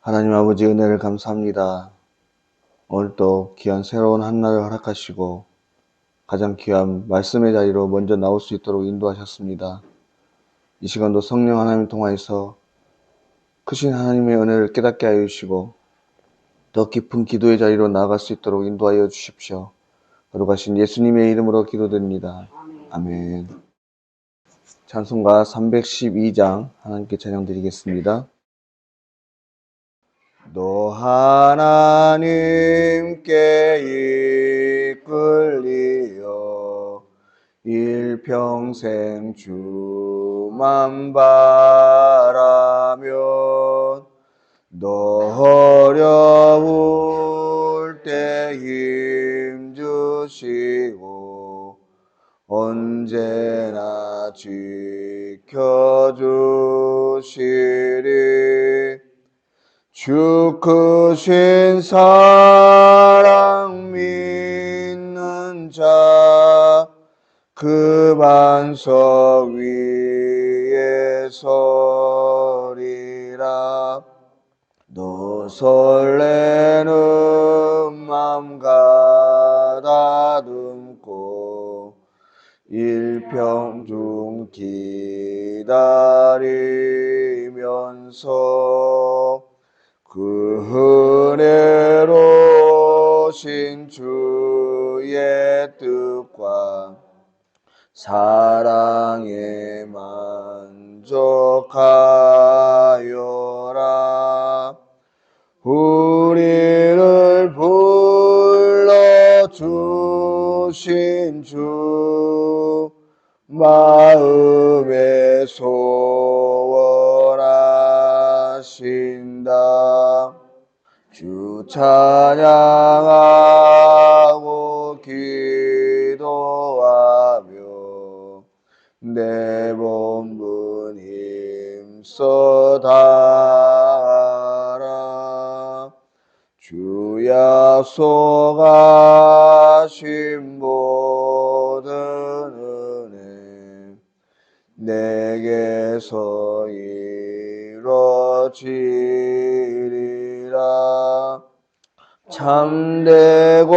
하나님 아버지 은혜를 감사합니다. 오늘도 귀한 새로운 한날을 허락하시고 가장 귀한 말씀의 자리로 먼저 나올 수 있도록 인도하셨습니다. 이 시간도 성령 하나님 통하여서 크신 하나님의 은혜를 깨닫게 하여 주시고 더 깊은 기도의 자리로 나아갈 수 있도록 인도하여 주십시오. 거룩하신 예수님의 이름으로 기도드립니다. 아멘. 찬송가 312장 하나님께 찬양드리겠습니다. 너 하나님께 이끌리어 일평생 주만 바라면 너 어려울 때 힘주시고 언제나 지켜주시리. 주 크신 사랑 믿는 자 그 반석 위에 서리라. 너 설레는 맘 가다듬고 일평중 기다리면서 그 은혜로신 주의 뜻과 사랑에 만족하여라. 우리를 불러주신 주 마음에 소원하신다. 주 찬양하고 기도하며 내 본분 힘써 다하라. 주 약속하신 모든 은혜 내게서 이루어지리라. 참되고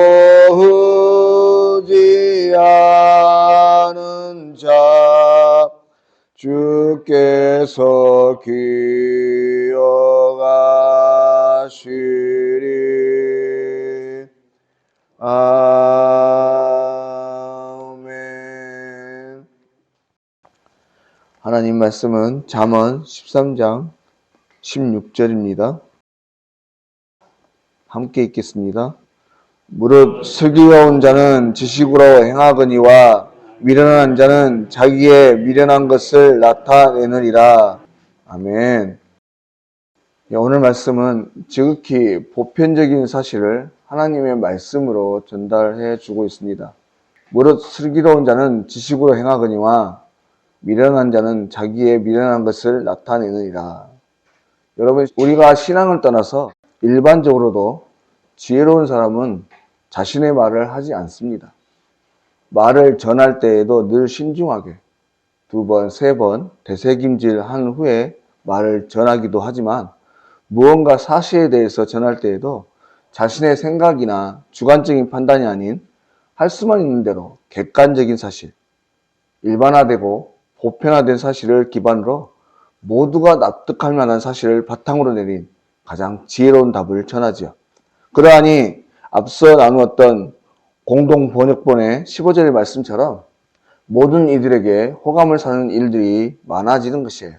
흐지 않은 자 주께서 기억하시리. 아멘. 하나님 말씀은 잠언 13장 16절입니다. 함께 읽겠습니다. 무릇 슬기로운 자는 지식으로 행하거니와 미련한 자는 자기의 미련한 것을 나타내느니라. 아멘. 오늘 말씀은 지극히 보편적인 사실을 하나님의 말씀으로 전달해 주고 있습니다. 무릇 슬기로운 자는 지식으로 행하거니와 미련한 자는 자기의 미련한 것을 나타내느니라. 여러분, 우리가 신앙을 떠나서 일반적으로도 지혜로운 사람은 자신의 말을 하지 않습니다. 말을 전할 때에도 늘 신중하게 2번, 3번 되새김질한 후에 말을 전하기도 하지만 무언가 사실에 대해서 전할 때에도 자신의 생각이나 주관적인 판단이 아닌 할 수만 있는 대로 객관적인 사실, 일반화되고 보편화된 사실을 기반으로 모두가 납득할 만한 사실을 바탕으로 내린 가장 지혜로운 답을 전하지요. 그러하니 앞서 나누었던 공동번역본의 15절의 말씀처럼 모든 이들에게 호감을 사는 일들이 많아지는 것이에요.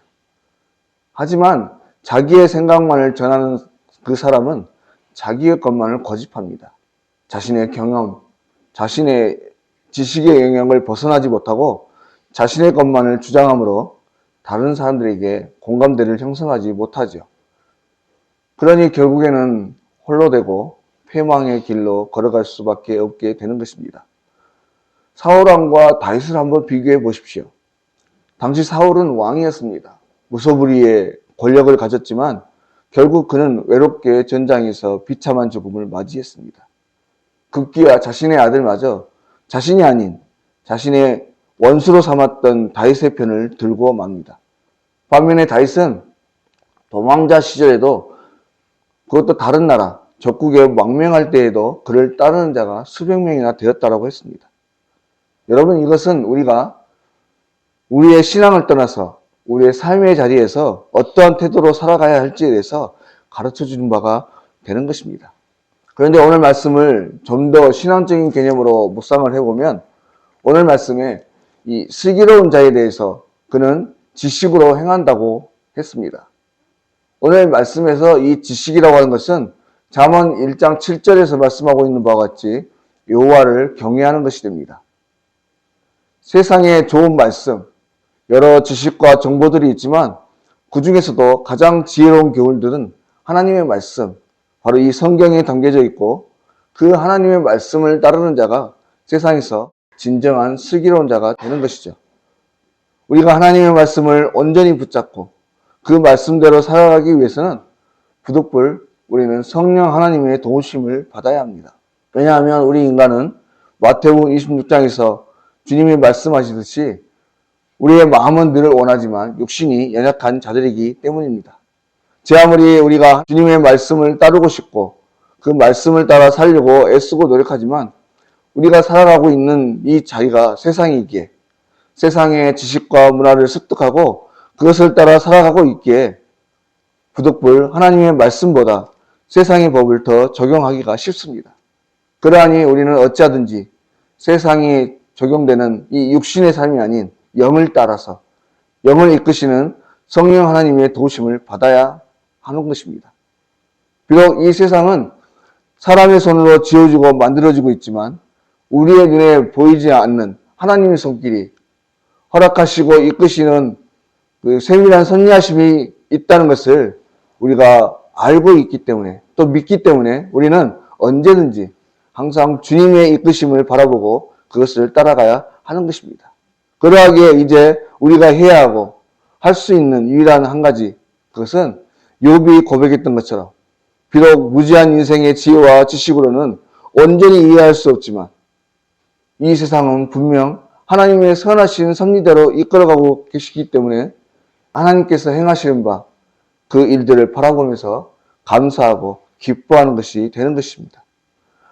하지만 자기의 생각만을 전하는 그 사람은 자기의 것만을 고집합니다. 자신의 경험, 자신의 지식의 영역을 벗어나지 못하고 자신의 것만을 주장하므로 다른 사람들에게 공감대를 형성하지 못하죠. 그러니 결국에는 홀로 되고 패망의 길로 걸어갈 수밖에 없게 되는 것입니다. 사울왕과 다윗을 한번 비교해 보십시오. 당시 사울은 왕이었습니다. 무소불위의 권력을 가졌지만 결국 그는 외롭게 전장에서 비참한 죽음을 맞이했습니다. 급기야 자신의 아들마저 자신이 아닌 자신의 원수로 삼았던 다윗의 편을 들고 맙니다. 반면에 다윗은 도망자 시절에도 그것도 다른 나라 적국에 망명할 때에도 그를 따르는 자가 수백 명이나 되었다라고 했습니다. 여러분, 이것은 우리가 우리의 신앙을 떠나서 우리의 삶의 자리에서 어떠한 태도로 살아가야 할지에 대해서 가르쳐 주는 바가 되는 것입니다. 그런데 오늘 말씀을 좀 더 신앙적인 개념으로 묵상을 해보면 오늘 말씀에 이 슬기로운 자에 대해서 그는 지식으로 행한다고 했습니다. 오늘 말씀에서 이 지식이라고 하는 것은 잠언 1장 7절에서 말씀하고 있는 바와 같이 여호와를 경외하는 것이 됩니다. 세상에 좋은 말씀, 여러 지식과 정보들이 있지만 그 중에서도 가장 지혜로운 교훈들은 하나님의 말씀, 바로 이 성경에 담겨져 있고 그 하나님의 말씀을 따르는 자가 세상에서 진정한 슬기로운 자가 되는 것이죠. 우리가 하나님의 말씀을 온전히 붙잡고 그 말씀대로 살아가기 위해서는 부득불 우리는 성령 하나님의 도우심을 받아야 합니다. 왜냐하면 우리 인간은 마태복음 26장에서 주님이 말씀하시듯이 우리의 마음은 늘 원하지만 육신이 연약한 자들이기 때문입니다. 제 아무리 우리가 주님의 말씀을 따르고 싶고 그 말씀을 따라 살려고 애쓰고 노력하지만 우리가 살아가고 있는 이 자리가 세상이기에 세상의 지식과 문화를 습득하고 그것을 따라 살아가고 있기에 부득불 하나님의 말씀보다 세상의 법을 더 적용하기가 쉽습니다. 그러하니 우리는 어찌하든지 세상이 적용되는 이 육신의 삶이 아닌 영을 따라서 영을 이끄시는 성령 하나님의 도우심을 받아야 하는 것입니다. 비록 이 세상은 사람의 손으로 지어지고 만들어지고 있지만 우리의 눈에 보이지 않는 하나님의 손길이 허락하시고 이끄시는 그 세밀한 섭리하심이 있다는 것을 우리가 알고 있기 때문에 또 믿기 때문에 우리는 언제든지 항상 주님의 이끄심을 바라보고 그것을 따라가야 하는 것입니다. 그러하기에 이제 우리가 해야 하고 할 수 있는 유일한 한 가지, 그것은 욥이 고백했던 것처럼 비록 무지한 인생의 지혜와 지식으로는 온전히 이해할 수 없지만 이 세상은 분명 하나님의 선하신 섭리대로 이끌어가고 계시기 때문에 하나님께서 행하시는 바 그 일들을 바라보면서 감사하고 기뻐하는 것이 되는 것입니다.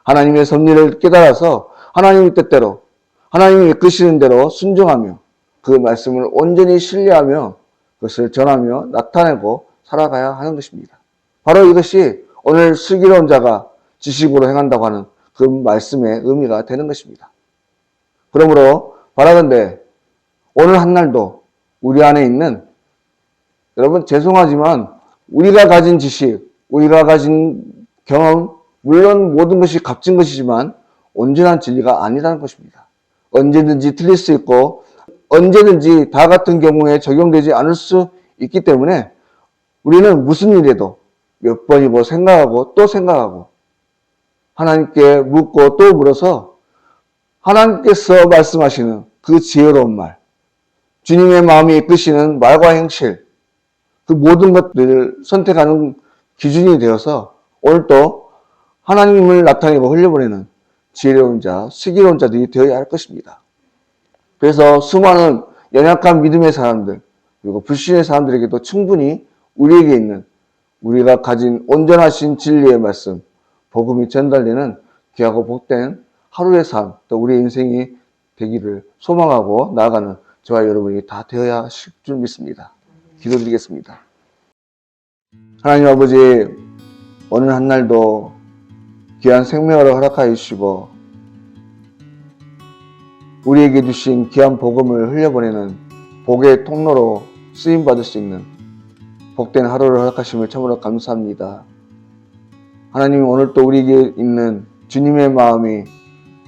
하나님의 섭리를 깨달아서 하나님의 뜻대로 하나님이 이끄시는 대로 순종하며 그 말씀을 온전히 신뢰하며 그것을 전하며 나타내고 살아가야 하는 것입니다. 바로 이것이 오늘 슬기로운 자가 지식으로 행한다고 하는 그 말씀의 의미가 되는 것입니다. 그러므로 바라건대 오늘 한날도 우리 안에 있는, 여러분 죄송하지만 우리가 가진 지식, 우리가 가진 경험, 물론 모든 것이 값진 것이지만 온전한 진리가 아니라는 것입니다. 언제든지 틀릴 수 있고 언제든지 다 같은 경우에 적용되지 않을 수 있기 때문에 우리는 무슨 일에도 몇 번이고 생각하고 또 생각하고 하나님께 묻고 또 물어서 하나님께서 말씀하시는 그 지혜로운 말, 주님의 마음이 이끄시는 말과 행실, 그 모든 것들을 선택하는 기준이 되어서 오늘도 하나님을 나타내고 흘려보내는 지혜로운 자, 슬기로운 자들이 되어야 할 것입니다. 그래서 수많은 연약한 믿음의 사람들, 그리고 불신의 사람들에게도 충분히 우리에게 있는, 우리가 가진 온전하신 진리의 말씀, 복음이 전달되는 귀하고 복된 하루의 삶, 또 우리의 인생이 되기를 소망하고 나아가는 저와 여러분이 다 되어야 할 줄 믿습니다. 기도드리겠습니다. 하나님 아버지, 오늘 한날도 귀한 생명을 허락하여 주시고 우리에게 주신 귀한 복음을 흘려보내는 복의 통로로 쓰임받을 수 있는 복된 하루를 허락하심을 참으로 감사합니다. 하나님, 오늘 또 우리에게 있는 주님의 마음이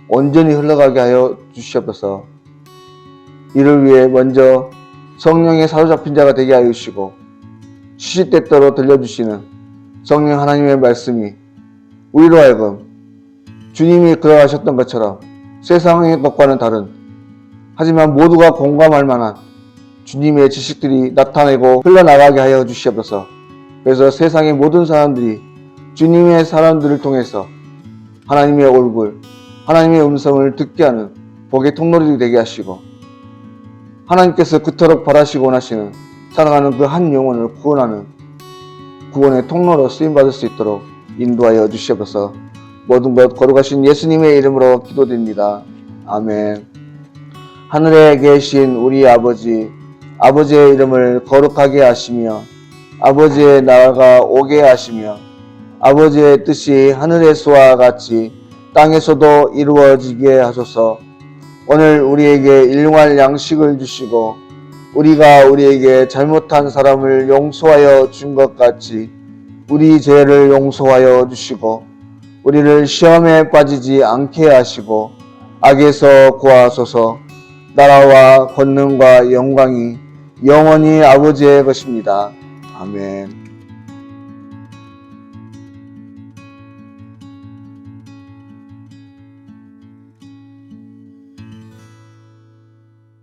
온전히 흘러가게 하여 주시옵소서. 이를 위해 먼저 성령에 사로잡힌 자가 되게 하여 주시고 시시때때로 들려주시는 성령 하나님의 말씀이 우리로 하여금 주님이 그러하셨던 것처럼 세상의 것과는 다른, 하지만 모두가 공감할 만한 주님의 지식들이 나타내고 흘러나가게 하여 주시옵소서. 그래서 세상의 모든 사람들이 주님의 사람들을 통해서 하나님의 얼굴, 하나님의 음성을 듣게 하는 복의 통로들이 되게 하시고 하나님께서 그토록 바라시고 원하시는 사랑하는 그 한 영혼을 구원하는 구원의 통로로 쓰임받을 수 있도록 인도하여 주시옵소서. 모든 것 거룩하신 예수님의 이름으로 기도드립니다. 아멘. 하늘에 계신 우리 아버지, 아버지의 이름을 거룩하게 하시며 아버지의 나라가 오게 하시며 아버지의 뜻이 하늘에서와 같이 땅에서도 이루어지게 하소서. 오늘 우리에게 일용할 양식을 주시고 우리가 우리에게 잘못한 사람을 용서하여 준 것 같이 우리 죄를 용서하여 주시고 우리를 시험에 빠지지 않게 하시고 악에서 구하소서. 나라와 권능과 영광이 영원히 아버지의 것입니다. 아멘.